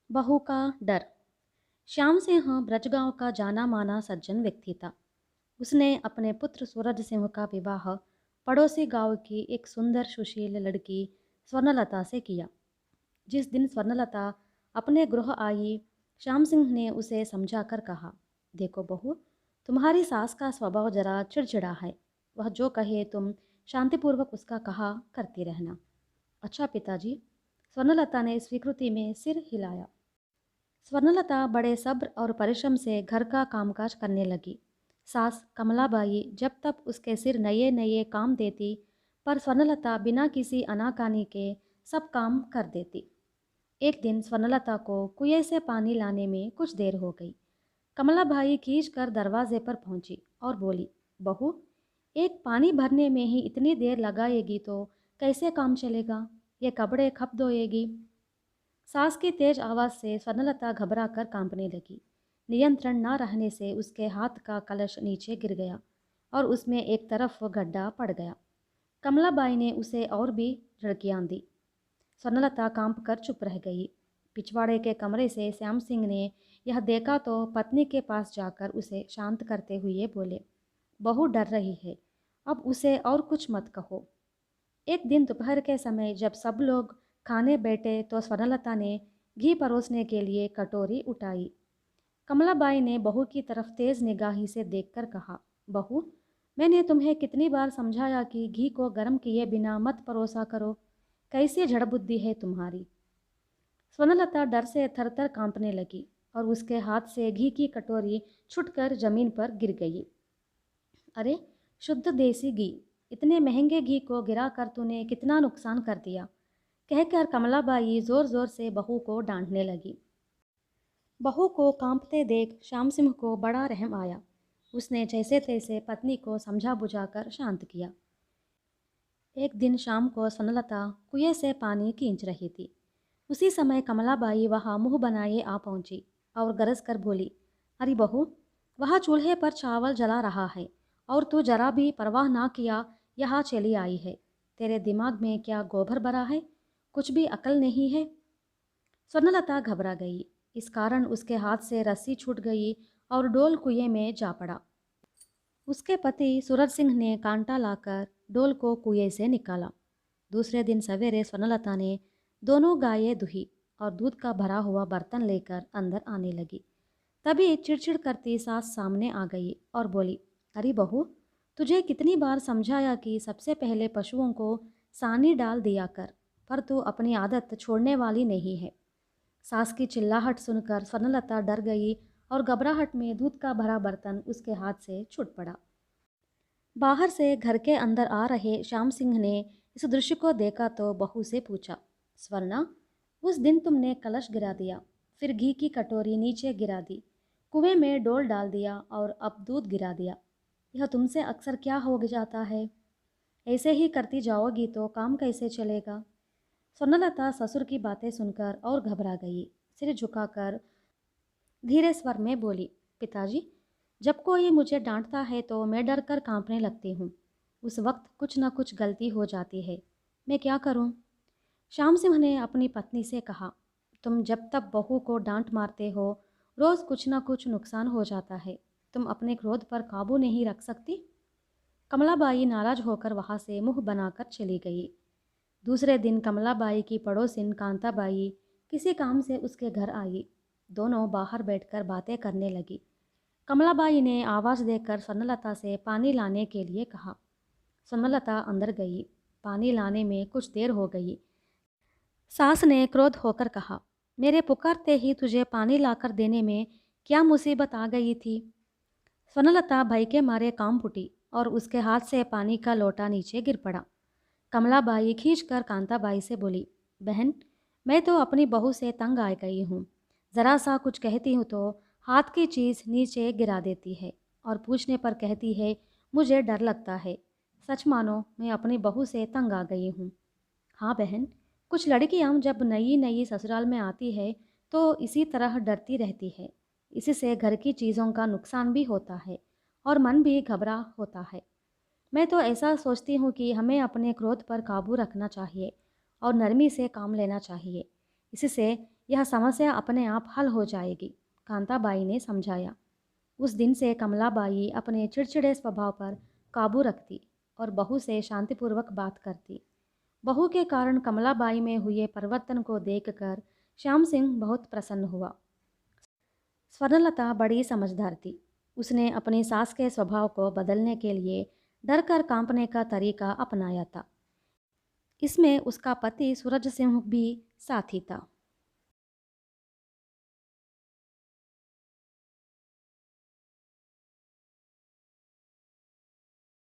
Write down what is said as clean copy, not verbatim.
बहू का डर। श्याम सिंह ब्रजगांव का जाना माना सज्जन व्यक्ति था। उसने अपने पुत्र सूरज सिंह का विवाह पड़ोसी गांव की एक सुंदर सुशील लड़की स्वर्णलता से किया। जिस दिन स्वर्णलता अपने गृह आई, श्याम सिंह ने उसे समझाकर कहा, देखो बहू, तुम्हारी सास का स्वभाव जरा चिड़चिड़ा है। वह जो कहे तुम शांतिपूर्वक उसका कहा करती रहना। अच्छा पिताजी। स्वर्णलता ने स्वीकृति में सिर हिलाया। स्वर्णलता बड़े सब्र और परिश्रम से घर का कामकाज करने लगी। सास कमलाबाई जब तक उसके सिर नए नए काम देती, पर स्वर्णलता बिना किसी आनाकानी के सब काम कर देती। एक दिन स्वर्णलता को कुएं से पानी लाने में कुछ देर हो गई। कमलाबाई खींच कर दरवाजे पर पहुंची और बोली, बहू, एक पानी भरने में ही इतनी देर लगाएगी तो कैसे काम चलेगा? ये कपड़े खप धोएगी। सास की तेज आवाज़ से स्वर्णलता घबरा कर कांपने लगी। नियंत्रण न रहने से उसके हाथ का कलश नीचे गिर गया और उसमें एक तरफ गड्ढा पड़ गया। कमलाबाई ने उसे और भी झड़कियां दी। स्वर्णलता कांप कर चुप रह गई। पिछवाड़े के कमरे से श्याम सिंह ने यह देखा तो पत्नी के पास जाकर उसे शांत करते हुए बोले, बहू डर रही है, अब उसे और कुछ मत कहो। एक दिन दोपहर के समय जब सब लोग खाने बैठे तो स्वर्णलता ने घी परोसने के लिए कटोरी उठाई। कमलाबाई ने बहू की तरफ तेज निगाही से देखकर कहा, बहू, मैंने तुम्हें कितनी बार समझाया कि घी को गर्म किए बिना मत परोसा करो। कैसी जड़बुद्धि है तुम्हारी? स्वर्णलता डर से थरथर कांपने लगी और उसके हाथ से घी की कटोरी छुटकर जमीन पर गिर गई। अरे, शुद्ध देसी घी! इतने महंगे घी को गिरा कर तूने कितना नुकसान कर दिया, कहकर कमलाबाई जोर जोर से बहू को डांटने लगी। बहू को कांपते देख श्याम सिंह को बड़ा रहम आया। उसने जैसे तैसे पत्नी को समझा बुझाकर शांत किया। एक दिन शाम को स्वर्णलता कुएं से पानी खींच रही थी। उसी समय कमलाबाई वहाँ मुंह बनाए आ पहुंची और गरज कर बोली, अरे बहू, वहाँ चूल्हे पर चावल जला रहा है और तू जरा भी परवाह ना किया यहाँ चली आई है। तेरे दिमाग में क्या गोबर भरा है? कुछ भी अकल नहीं है? स्वर्णलता घबरा गई। इस कारण उसके हाथ से रस्सी छूट गई और डोल कुएं में जा पड़ा। उसके पति सूरज सिंह ने कांटा लाकर डोल को कुएं से निकाला। दूसरे दिन सवेरे स्वर्णलता ने दोनों गायें दुही और दूध का भरा हुआ बर्तन लेकर अंदर आने लगी। तभी चिड़चिड़ करती सास सामने आ गई और बोली, अरे बहू, तुझे कितनी बार समझाया कि सबसे पहले पशुओं को सानी डाल दिया कर, पर तू अपनी आदत छोड़ने वाली नहीं है। सास की चिल्लाहट सुनकर स्वर्णलता डर गई और घबराहट में दूध का भरा बर्तन उसके हाथ से छूट पड़ा। बाहर से घर के अंदर आ रहे श्याम सिंह ने इस दृश्य को देखा तो बहू से पूछा, स्वर्णा, उस दिन तुमने कलश गिरा दिया, फिर घी की कटोरी नीचे गिरा दी, कुएं में डोल डाल दिया और अब दूध गिरा दिया। यह तुमसे अक्सर क्या हो जाता है? ऐसे ही करती जाओगी तो काम कैसे चलेगा? स्वर्णलता ससुर की बातें सुनकर और घबरा गई। सिर झुकाकर धीरे स्वर में बोली, पिताजी, जब कोई मुझे डांटता है तो मैं डर कर कांपने लगती हूँ। उस वक्त कुछ न कुछ गलती हो जाती है। मैं क्या करूँ? श्याम सिंह ने अपनी पत्नी से कहा, तुम जब तक बहू को डांट मारते हो, रोज़ कुछ न कुछ नुकसान हो जाता है। तुम अपने क्रोध पर काबू नहीं रख सकती? कमलाबाई नाराज होकर वहाँ से मुंह बनाकर चली गई। दूसरे दिन कमलाबाई की पड़ोसिन कांताबाई किसी काम से उसके घर आई। दोनों बाहर बैठकर बातें करने लगी। कमलाबाई ने आवाज़ देकर स्वर्णलता से पानी लाने के लिए कहा। स्वर्णलता अंदर गई। पानी लाने में कुछ देर हो गई। सास ने क्रोध होकर कहा, मेरे पुकारते ही तुझे पानी लाकर देने में क्या मुसीबत आ गई थी? स्वर्णलता भय के मारे कांप उठी और उसके हाथ से पानी का लोटा नीचे गिर पड़ा। कमलाबाई खींचकर कांताबाई से बोली, बहन, मैं तो अपनी बहू से तंग आ गई हूँ। ज़रा सा कुछ कहती हूँ तो हाथ की चीज़ नीचे गिरा देती है और पूछने पर कहती है मुझे डर लगता है। सच मानो मैं अपनी बहू से तंग आ गई हूँ। हाँ बहन, कुछ लड़कियाँ जब नई नई ससुराल में आती है तो इसी तरह डरती रहती है। इससे घर की चीज़ों का नुकसान भी होता है और मन भी घबरा होता है। मैं तो ऐसा सोचती हूँ कि हमें अपने क्रोध पर काबू रखना चाहिए और नरमी से काम लेना चाहिए। इससे यह समस्या अपने आप हल हो जाएगी, कांताबाई ने समझाया। उस दिन से कमलाबाई अपने चिड़चिड़े स्वभाव पर काबू रखती और बहू से शांतिपूर्वक बात करती। बहू के कारण कमलाबाई में हुए परिवर्तन को देखकर श्याम सिंह बहुत प्रसन्न हुआ। स्वर्णलता बड़ी समझदार थी। उसने अपनी सास के स्वभाव को बदलने के लिए डर कर कांपने का तरीका अपनाया था। इसमें उसका पति सूरज सिंह भी साथी था।